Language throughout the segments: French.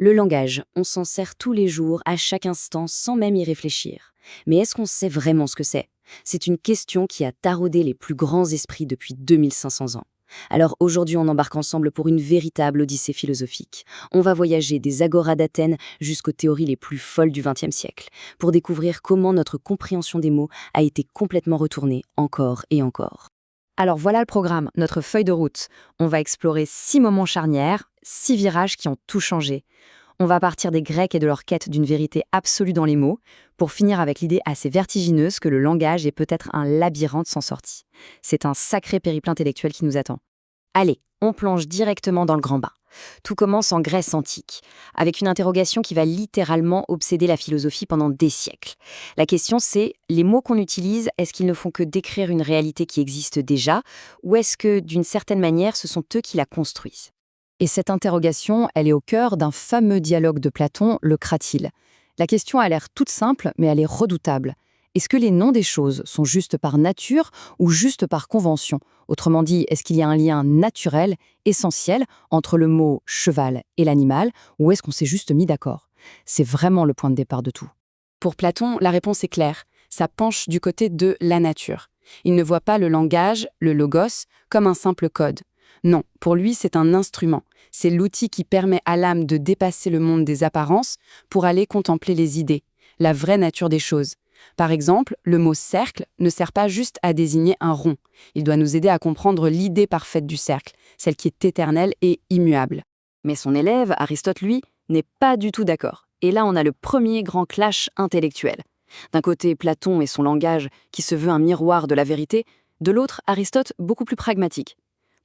Le langage, on s'en sert tous les jours, à chaque instant, sans même y réfléchir. Mais est-ce qu'on sait vraiment ce que c'est? C'est une question qui a taraudé les plus grands esprits depuis 2500 ans. Alors aujourd'hui, on embarque ensemble pour une véritable odyssée philosophique. On va voyager des agoras d'Athènes jusqu'aux théories les plus folles du XXe siècle, pour découvrir comment notre compréhension des mots a été complètement retournée encore et encore. Alors voilà le programme, notre feuille de route. On va explorer 6 moments charnières, 6 virages qui ont tout changé. On va partir des Grecs et de leur quête d'une vérité absolue dans les mots, pour finir avec l'idée assez vertigineuse que le langage est peut-être un labyrinthe sans sortie. C'est un sacré périple intellectuel qui nous attend. Allez, on plonge directement dans le grand bain. Tout commence en Grèce antique, avec une interrogation qui va littéralement obséder la philosophie pendant des siècles. La question c'est, les mots qu'on utilise, est-ce qu'ils ne font que décrire une réalité qui existe déjà, ou est-ce que, d'une certaine manière, ce sont eux qui la construisent? Et cette interrogation, elle est au cœur d'un fameux dialogue de Platon, le Cratyle. La question a l'air toute simple, mais elle est redoutable. Est-ce que les noms des choses sont justes par nature ou juste par convention? Autrement dit, est-ce qu'il y a un lien naturel, essentiel, entre le mot cheval et l'animal, ou est-ce qu'on s'est juste mis d'accord? C'est vraiment le point de départ de tout. Pour Platon, la réponse est claire. Ça penche du côté de la nature. Il ne voit pas le langage, le logos, comme un simple code. Non, pour lui, c'est un instrument. C'est l'outil qui permet à l'âme de dépasser le monde des apparences pour aller contempler les idées, la vraie nature des choses. Par exemple, le mot cercle ne sert pas juste à désigner un rond. Il doit nous aider à comprendre l'idée parfaite du cercle, celle qui est éternelle et immuable. Mais son élève, Aristote, lui, n'est pas du tout d'accord. Et là, on a le premier grand clash intellectuel. D'un côté, Platon et son langage, qui se veut un miroir de la vérité, de l'autre, Aristote, beaucoup plus pragmatique.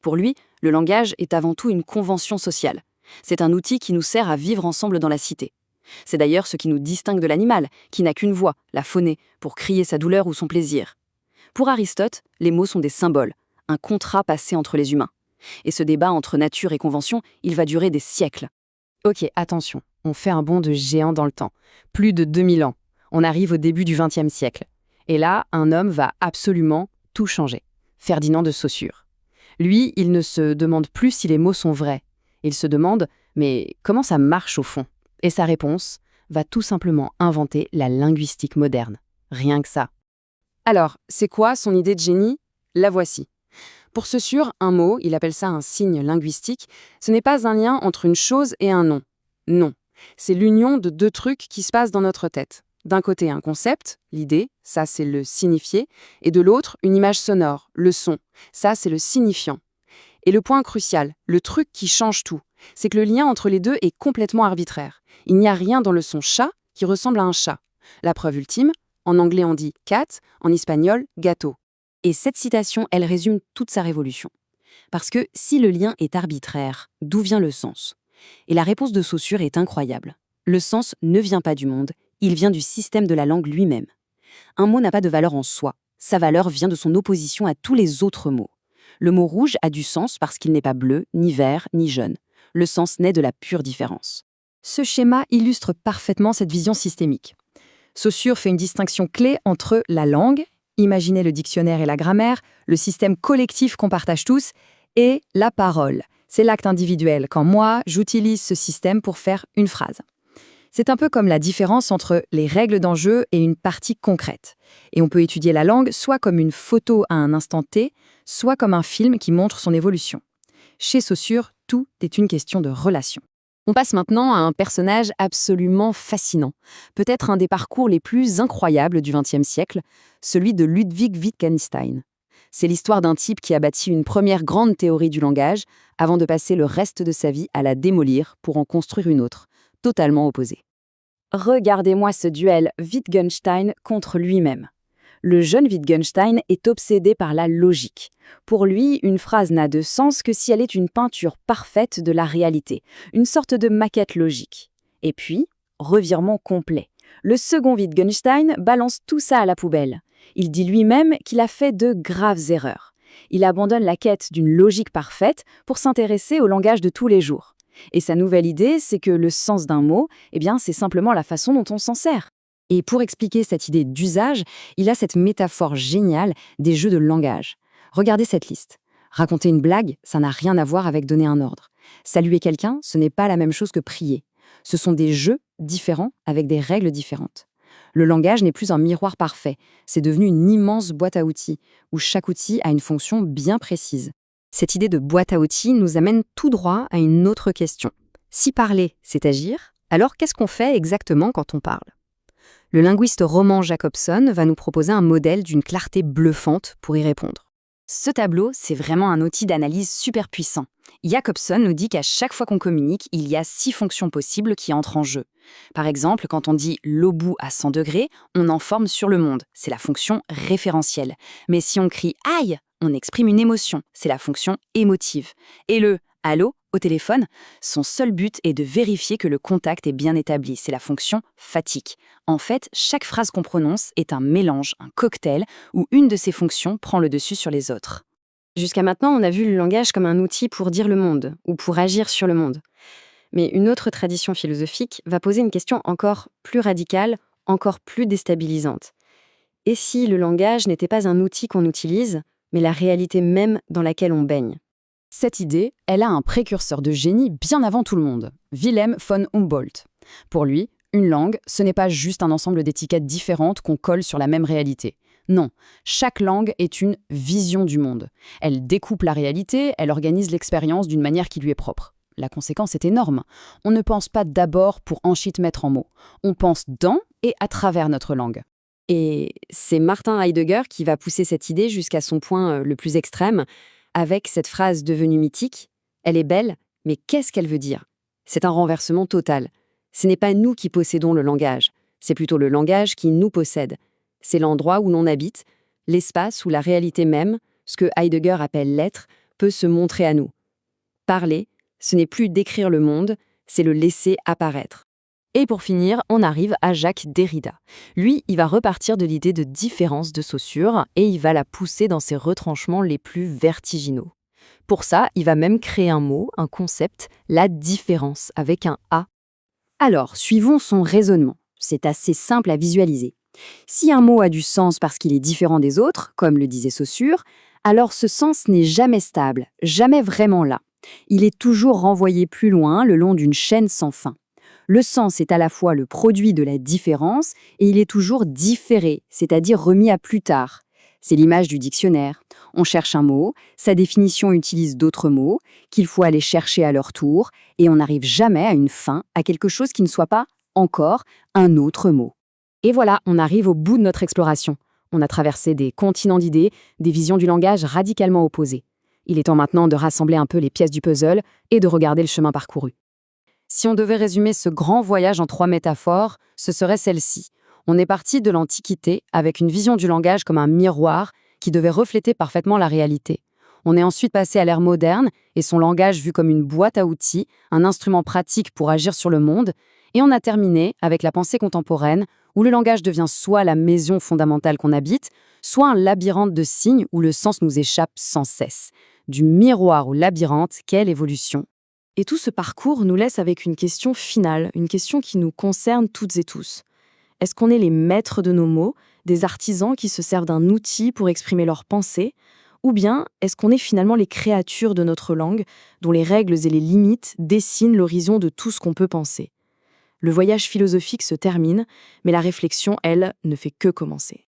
Pour lui, le langage est avant tout une convention sociale. C'est un outil qui nous sert à vivre ensemble dans la cité. C'est d'ailleurs ce qui nous distingue de l'animal, qui n'a qu'une voix, la phonée, pour crier sa douleur ou son plaisir. Pour Aristote, les mots sont des symboles, un contrat passé entre les humains. Et ce débat entre nature et convention, il va durer des siècles. Ok, attention, on fait un bond de géant dans le temps. Plus de 2000 ans. On arrive au début du XXe siècle. Et là, un homme va absolument tout changer. Ferdinand de Saussure. Lui, il ne se demande plus si les mots sont vrais. Il se demande, mais comment ça marche au fond? Et sa réponse va tout simplement inventer la linguistique moderne. Rien que ça. Alors, c'est quoi son idée de génie? La voici. Pour Saussure, un mot, il appelle ça un signe linguistique, ce n'est pas un lien entre une chose et un nom. Non, c'est l'union de deux trucs qui se passent dans notre tête. D'un côté, un concept, l'idée, ça c'est le signifié, et de l'autre, une image sonore, le son, ça c'est le signifiant. Et le point crucial, le truc qui change tout, c'est que le lien entre les deux est complètement arbitraire. Il n'y a rien dans le son chat qui ressemble à un chat. La preuve ultime, en anglais on dit cat, en espagnol gâteau. Et cette citation, elle résume toute sa révolution. Parce que si le lien est arbitraire, d'où vient le sens? Et la réponse de Saussure est incroyable. Le sens ne vient pas du monde, il vient du système de la langue lui-même. Un mot n'a pas de valeur en soi, sa valeur vient de son opposition à tous les autres mots. Le mot rouge a du sens parce qu'il n'est pas bleu, ni vert, ni jaune. Le sens naît de la pure différence. Ce schéma illustre parfaitement cette vision systémique. Saussure fait une distinction clé entre la langue, imaginez le dictionnaire et la grammaire, le système collectif qu'on partage tous, et la parole. C'est l'acte individuel, quand moi, j'utilise ce système pour faire une phrase. C'est un peu comme la différence entre les règles d'un jeu et une partie concrète. Et on peut étudier la langue soit comme une photo à un instant T, soit comme un film qui montre son évolution. Chez Saussure, tout est une question de relation. On passe maintenant à un personnage absolument fascinant, peut-être un des parcours les plus incroyables du XXe siècle, celui de Ludwig Wittgenstein. C'est l'histoire d'un type qui a bâti une première grande théorie du langage avant de passer le reste de sa vie à la démolir pour en construire une autre, totalement opposée. Regardez-moi ce duel Wittgenstein contre lui-même. Le jeune Wittgenstein est obsédé par la logique. Pour lui, une phrase n'a de sens que si elle est une peinture parfaite de la réalité, une sorte de maquette logique. Et puis, revirement complet. Le second Wittgenstein balance tout ça à la poubelle. Il dit lui-même qu'il a fait de graves erreurs. Il abandonne la quête d'une logique parfaite pour s'intéresser au langage de tous les jours. Et sa nouvelle idée, c'est que le sens d'un mot, c'est simplement la façon dont on s'en sert. Et pour expliquer cette idée d'usage, il a cette métaphore géniale des jeux de langage. Regardez cette liste. Raconter une blague, ça n'a rien à voir avec donner un ordre. Saluer quelqu'un, ce n'est pas la même chose que prier. Ce sont des jeux différents avec des règles différentes. Le langage n'est plus un miroir parfait, c'est devenu une immense boîte à outils, où chaque outil a une fonction bien précise. Cette idée de boîte à outils nous amène tout droit à une autre question. Si parler, c'est agir, alors qu'est-ce qu'on fait exactement quand on parle ? Le linguiste Roman Jakobson va nous proposer un modèle d'une clarté bluffante pour y répondre. Ce tableau, c'est vraiment un outil d'analyse super puissant. Jakobson nous dit qu'à chaque fois qu'on communique, il y a 6 fonctions possibles qui entrent en jeu. Par exemple, quand on dit l'obus à 100 degrés, on informe sur le monde, c'est la fonction référentielle. Mais si on crie « aïe », on exprime une émotion, c'est la fonction émotive. Et le « allô » au téléphone, son seul but est de vérifier que le contact est bien établi, c'est la fonction fatigue. En fait, chaque phrase qu'on prononce est un mélange, un cocktail, où une de ces fonctions prend le dessus sur les autres. Jusqu'à maintenant, on a vu le langage comme un outil pour dire le monde, ou pour agir sur le monde. Mais une autre tradition philosophique va poser une question encore plus radicale, encore plus déstabilisante. Et si le langage n'était pas un outil qu'on utilise, mais la réalité même dans laquelle on baigne ? Cette idée, elle a un précurseur de génie bien avant tout le monde, Wilhelm von Humboldt. Pour lui, une langue, ce n'est pas juste un ensemble d'étiquettes différentes qu'on colle sur la même réalité. Non, chaque langue est une vision du monde. Elle découpe la réalité, elle organise l'expérience d'une manière qui lui est propre. La conséquence est énorme. On ne pense pas d'abord pour ensuite mettre en mots. On pense dans et à travers notre langue. Et c'est Martin Heidegger qui va pousser cette idée jusqu'à son point le plus extrême, avec cette phrase devenue mythique. Elle est belle, mais qu'est-ce qu'elle veut dire ? C'est un renversement total. Ce n'est pas nous qui possédons le langage, c'est plutôt le langage qui nous possède. C'est l'endroit où l'on habite, l'espace où la réalité même, ce que Heidegger appelle l'être, peut se montrer à nous. Parler, ce n'est plus décrire le monde, c'est le laisser apparaître. Et pour finir, on arrive à Jacques Derrida. Lui, il va repartir de l'idée de différence de Saussure et il va la pousser dans ses retranchements les plus vertigineux. Pour ça, il va même créer un mot, un concept, la différence, avec un A. Alors, suivons son raisonnement. C'est assez simple à visualiser. Si un mot a du sens parce qu'il est différent des autres, comme le disait Saussure, alors ce sens n'est jamais stable, jamais vraiment là. Il est toujours renvoyé plus loin le long d'une chaîne sans fin. Le sens est à la fois le produit de la différence et il est toujours différé, c'est-à-dire remis à plus tard. C'est l'image du dictionnaire. On cherche un mot, sa définition utilise d'autres mots, qu'il faut aller chercher à leur tour, et on n'arrive jamais à une fin, à quelque chose qui ne soit pas encore un autre mot. Et voilà, on arrive au bout de notre exploration. On a traversé des continents d'idées, des visions du langage radicalement opposées. Il est temps maintenant de rassembler un peu les pièces du puzzle et de regarder le chemin parcouru. Si on devait résumer ce grand voyage en 3 métaphores, ce serait celle-ci. On est parti de l'Antiquité avec une vision du langage comme un miroir qui devait refléter parfaitement la réalité. On est ensuite passé à l'ère moderne et son langage vu comme une boîte à outils, un instrument pratique pour agir sur le monde. Et on a terminé avec la pensée contemporaine où le langage devient soit la maison fondamentale qu'on habite, soit un labyrinthe de signes où le sens nous échappe sans cesse. Du miroir au labyrinthe, quelle évolution! Et tout ce parcours nous laisse avec une question finale, une question qui nous concerne toutes et tous. Est-ce qu'on est les maîtres de nos mots, des artisans qui se servent d'un outil pour exprimer leurs pensées, ou bien est-ce qu'on est finalement les créatures de notre langue, dont les règles et les limites dessinent l'horizon de tout ce qu'on peut penser ? Le voyage philosophique se termine, mais la réflexion, elle, ne fait que commencer.